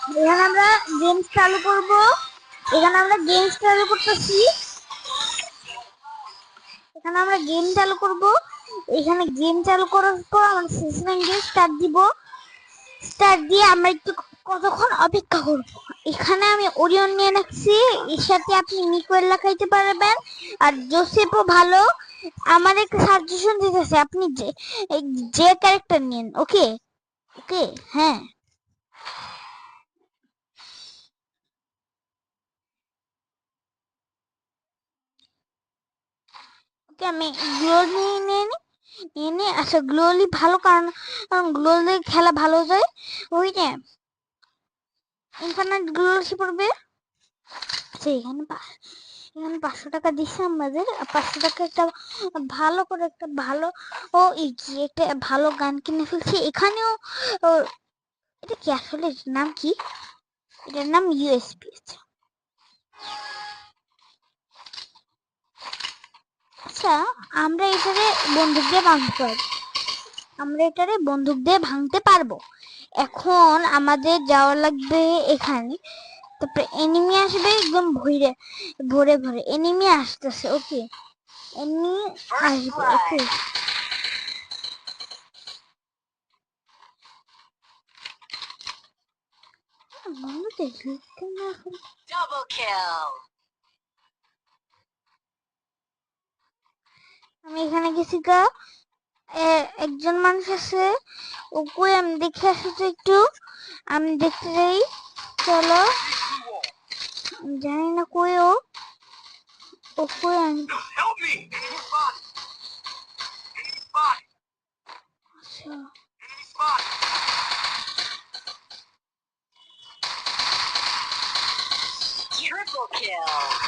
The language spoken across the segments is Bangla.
এখানে আমরা গেমস চালু করব। এখানে আমরা গেমস চালু করতেছি। এখানে আমরা গেম চালু করব। এখানে গেম চালু করার পর আমরা সেশন গেম স্টার্ট দিব। স্টার্ট দিয়ে আমরা একটু কতক্ষণ অপেক্ষা করব। এখানে আমি ওরিয়ন নিয়ে রাখছি, এর সাথে আপনি মিকোয়েল লাগাইতে পারবেন। আর জোসেফও ভালো। আমার একটা সাজেশন দিতেছে, আপনি যে ক্যারেক্টার নেন। ওকে ওকে হ্যাঁ, ওকে আমি গ্লো নিয়ে নিয়ে আচ্ছা গ্লোলি ভালো, কারণ গ্লোলি খেলা ভালো যায়। ওই যে ইনফাইনাইট গ্লো এসে পড়বে। আচ্ছা এখানে 500 টাকা দিচ্ছে আমাদের। 500 টাকা একটা ভালো করে একটা ভালো একটা ভালো গান কিনে ফেলছি। এখানেও এটা কি আসলে নাম কি? এটার নাম ইউএসপি। আচ্ছা আমরা এটারে বন্দুক দিয়ে ভাঙতে পারবো। এখন আমাদের যাওয়া লাগবে এখানে। তারপরে এনিমি আসবে একদম ভরে ভরে ভরে এনিমি আসতেছে। ওকে এনিমি আসবে। ওকে বন্ধুদের আমি এখানে গেছি গা। একজন মানুষ আছে, ওকে আমি দেখে আসি তো একটু। আমি দেখতে যাই, চলো। জানি না কই ওকে আমি আচ্ছা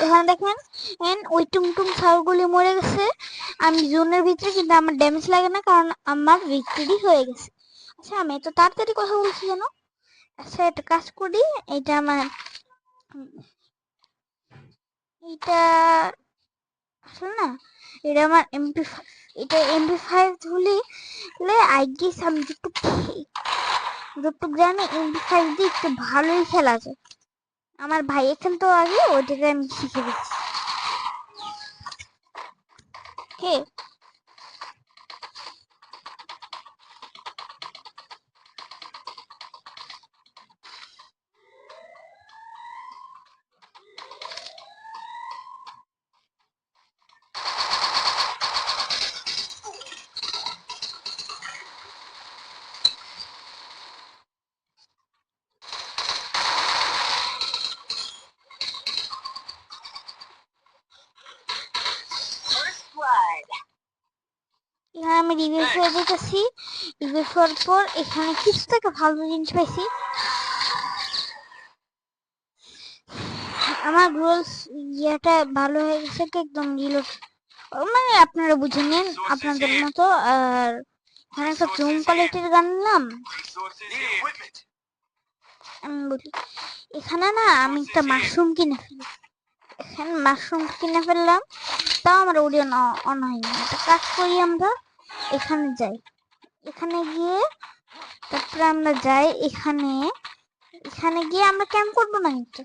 এখানে দেখেন ওই টুমটুম ছাউগুলি মরে গেছে। আমি জোনের ভিতরে, কিন্তু আমার ড্যামেজ লাগে না, কারণ আমার ভিক্টরি হয়ে গেছে। আচ্ছা আমি এত তাড়াতাড়ি কথা বলছি কেন? আচ্ছা একটা কাজ করি, এটা আমার এটা আসলে না, এটা আমার MP5। এটা MP5 ধুলি আই গেস আমি যতটুকু জানি MP5 দিয়ে একটু ভালোই খেলা যায়। আমার ভাই এখান তো আগে ওইটাকে আমি শিখে দিচ্ছি। কে এখানে আমি রিভিউ করে দিতেছি। রিভিউ করার পর এখানে কিছু থেকে ভালো জিনিস পাইছি। আমার গ্লোলস ইয়েটা ভালো হয়ে গেছে, একদম রিলোড, মানে আপনারা বুঝে নিন আপনাদের মতো। আর এখানে একটা জুম কোয়ালিটির গান নিলাম। আমি বলি এখানে না আমি একটা মাশরুম কিনে ফেললাম, তাও আমার ওরিয়ন অন হয়নি। একটা কাজ করি, আমরা এখানে যাই। এখানে গিয়ে তারপরে আমরা যাই এখানে গিয়ে আমরা ক্যাম্প করবো না, কিন্তু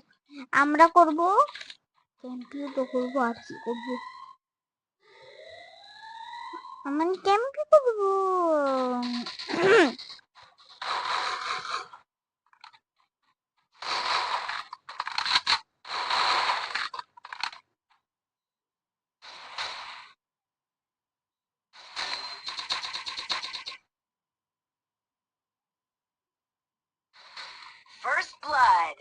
আমরা করবো ক্যাম্পিও তো করবো। আর কি করবো? আমি ক্যাম্পই করবো। First blood.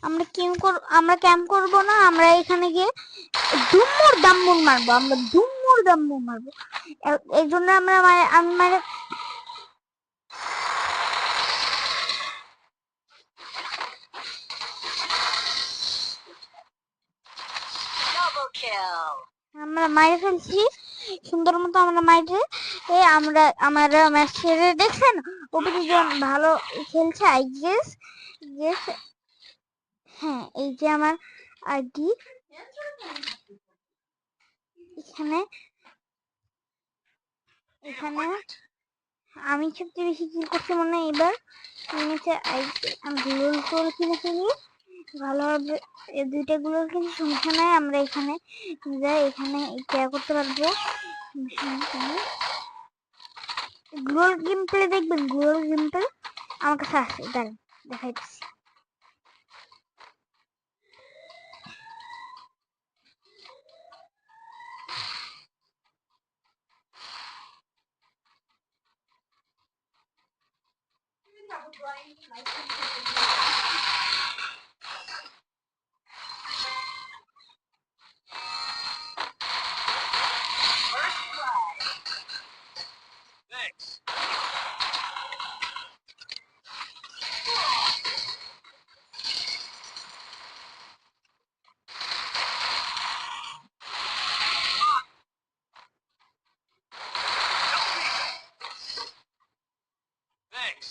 আমরা ক্যাম্প করবো না, আমরা এখানে গিয়ে দুম্মুর দাম্মুর মারবো। আমরা দুম্মুর দাম্মুর মারবো। এই জন্য আমি Double kill. আমরা মাইরে ফেলছি সুন্দর মতো। আমরা মাইরে আমার ম্যাচ ছেড়ে দেখছেন, অভিযোজন ভালো খেলছে। আই গেস হ্যাঁ, এই যে আমার আইডি। এখানে এখানে আমি সবচেয়ে বেশি কিল করছি মনে হয় এবার। নিচে আমি গ্লোল করে কিনেছি, ভালোভাবে এই দুইটা গ্লোল কিন্তু সমস্যা নাই, আমরা এখানে যাই, এখানে কেয়ার করতে পারবো। গ্লোল গেম প্লে দেখবেন, গ্লোল গেম প্লে আমার কাছে আছে, দাঁড়ান দেখাইতেছি। First blood. Thanks. Thanks.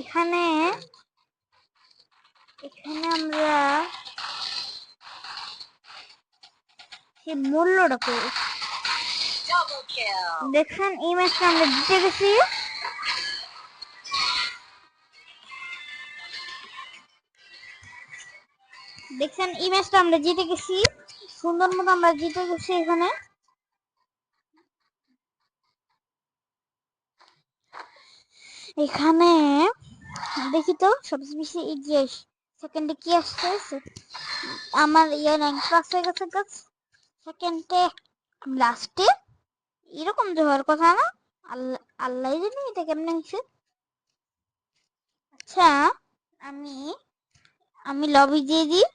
এখানে এখানে আমরা সেই মূল্যটা করি। Double kill. দেখছেন এই ম্যাচটা আমরা জিতে গেছি। দেখছেন এই ম্যাচটা আমরা জিতে গেছি, সুন্দর মতো আমরা জিতে গেছি। এখানে এখানে দেখি তো সবচেয়ে বেশি এই যে সেকেন্ডে কি আসছে, আমার ইয়ে র্যাঙ্ক পাস হয়ে গেছে গাছ। সেকেন্ডে লাস্টে এরকম যে হওয়ার কথা না, আল্লাহ আল্লাহ জানি এটা কেমনে হয়েছে। আচ্ছা আমি আমি লবি দিয়ে দিই।